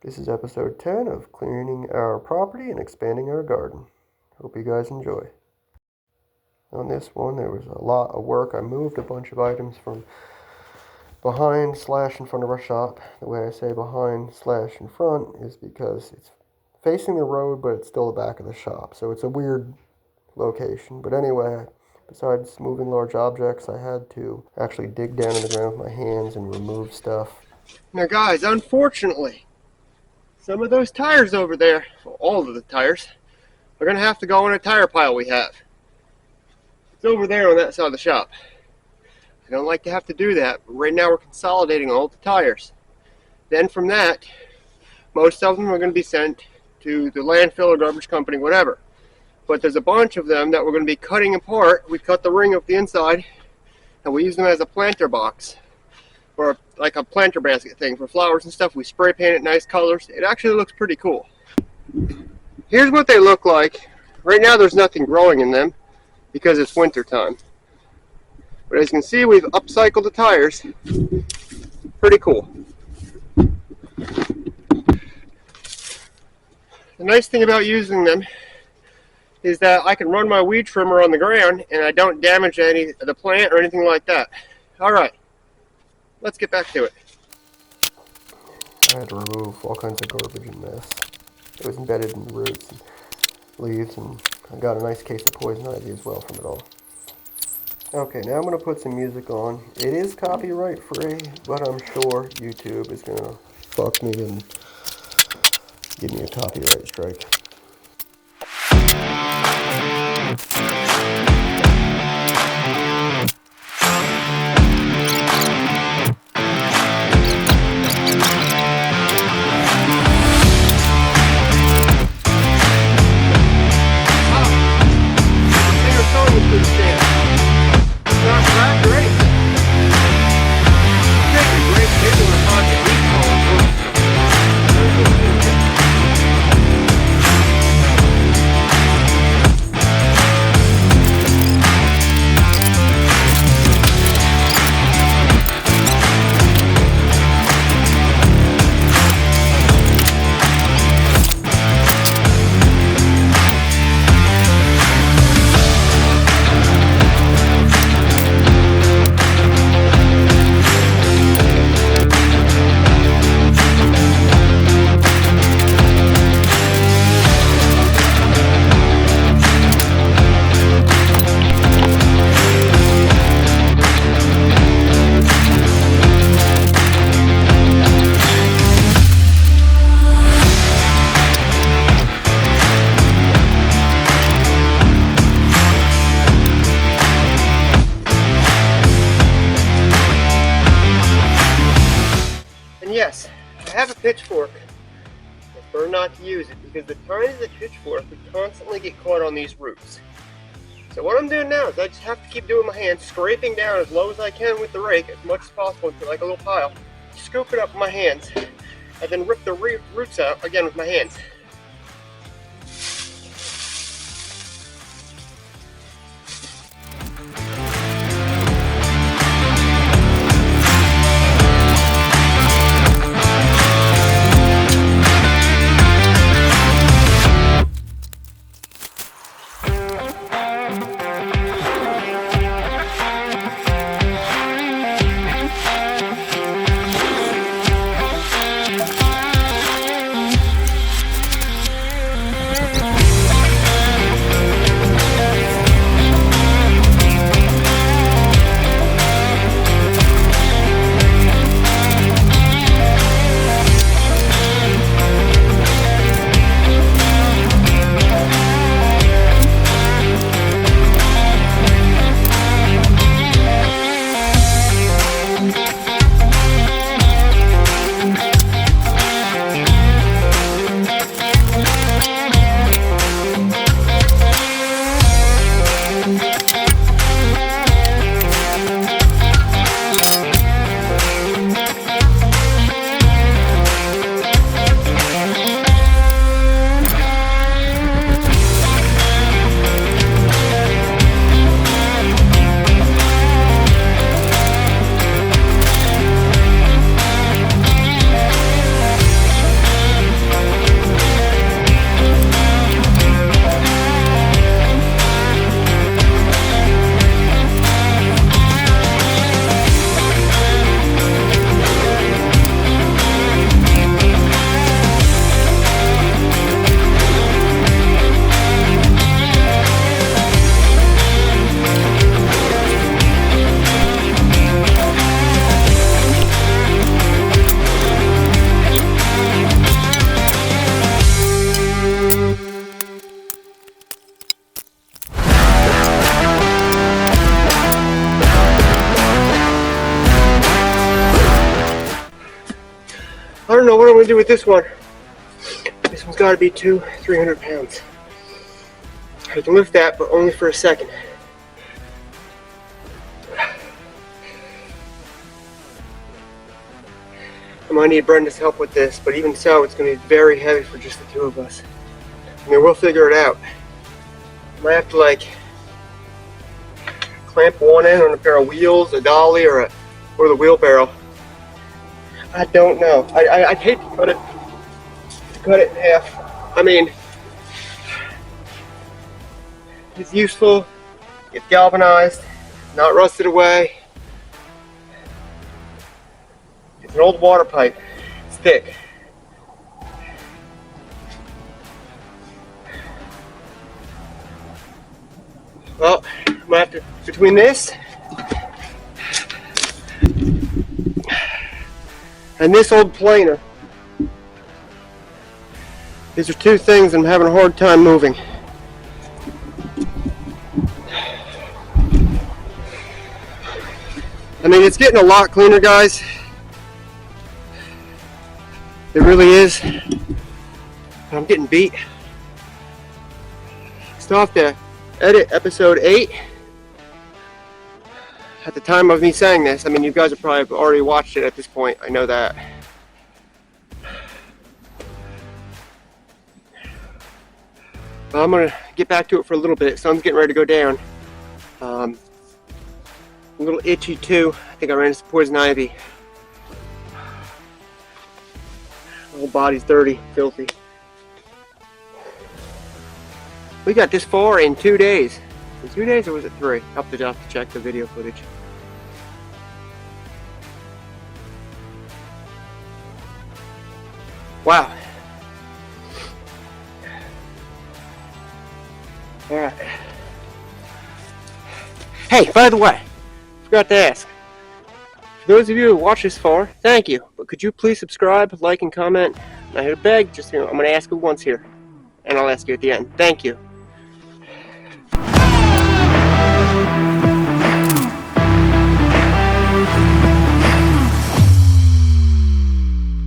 This is episode 10 of cleaning our property and expanding our garden. Hope you guys enjoy. On this one, there was a lot of work. I moved a bunch of items from behind / in front of our shop. The way I say behind / in front is because it's facing the road, but it's still the back of the shop. So it's a weird location. But anyway, besides moving large objects, I had to actually dig down in the ground with my hands and remove stuff. Now guys, unfortunately, some of those tires over there, well, all of the tires, are going to have to go in a tire pile we have. It's over there on that side of the shop. I don't like to have to do that, but right now we're consolidating all the tires. Then from that, most of them are going to be sent to the landfill or garbage company, whatever. But there's a bunch of them that we're going to be cutting apart. We cut the ring up the inside, and we use them as a planter box, or like a planter basket thing for flowers and stuff. We spray paint it nice colors. It actually looks pretty cool. Here's what they look like. Right now there's nothing growing in them because it's winter time. But as you can see, we've upcycled the tires. Pretty cool. The nice thing about using them is that I can run my weed trimmer on the ground and I don't damage any of the plant or anything like that. Alright, let's get back to it. I had to remove all kinds of garbage and mess. It was embedded in the roots and leaves, and I got a nice case of poison ivy as well from it all. Okay, now I'm going to put some music on. It is copyright free, but I'm sure YouTube is going to fuck me and give me a copyright strike. Yes, I have a pitchfork. I prefer not to use it because the tines of the pitchfork would constantly get caught on these roots. So what I'm doing now is I just have to keep doing my hands, scraping down as low as I can with the rake, as much as possible into like a little pile, scoop it up with my hands, and then rip the roots out again with my hands. I'm gonna do with this one. This one's gotta be 200-300 pounds. I can lift that, but only for a second. I might need Brenda's help with this, but even so, it's gonna be very heavy for just the two of us. I mean, we'll figure it out. I might have to like clamp one end on a pair of wheels, a dolly, or the wheelbarrow. I don't know. I'd hate to cut it in half. I mean, it's useful. It's galvanized, not rusted away. It's an old water pipe. It's thick. Well, I'm gonna have to, between this and this old planer, these are two things I'm having a hard time moving. I mean, it's getting a lot cleaner, guys. It really is. I'm getting beat. Still have to edit episode 8. At the time of me saying this, I mean, you guys have probably already watched it at this point. I know that. But I'm gonna get back to it for a little bit. Sun's getting ready to go down. I'm a little itchy too. I think I ran into some poison ivy. My whole body's dirty, filthy. We got this far in 2 days. In 2 days, or was it 3? I'll have to check the video footage. Wow. Alright. Hey, by the way, forgot to ask. For those of you who watch this far, thank you. But could you please subscribe, like, and comment? I had to beg, just, I'm going to ask you once here. And I'll ask you at the end. Thank you.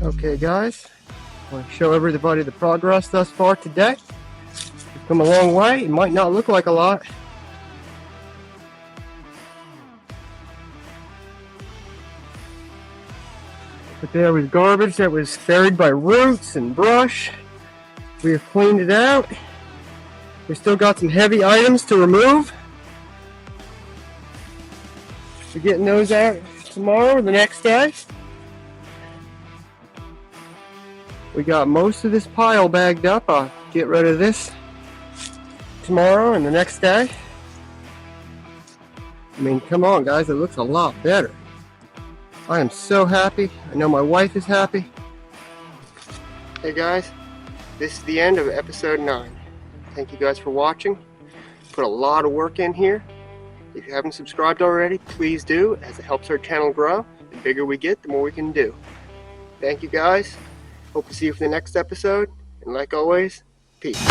Okay, guys. I want to show everybody the progress thus far today. We've come a long way. It might not look like a lot. But there was garbage that was buried by roots and brush. We have cleaned it out. We still got some heavy items to remove. We're getting those out tomorrow or the next day. We got most of this pile bagged up. I'll get rid of this tomorrow and the next day. I mean, come on, guys, it looks a lot better. I am so happy. I know my wife is happy. Hey guys, this is the end of episode 9. Thank you guys for watching. Put a lot of work in here. If you haven't subscribed already, please do, as it helps our channel grow. The bigger we get, the more we can do. Thank you guys. Hope to see you for the next episode. And like always, peace.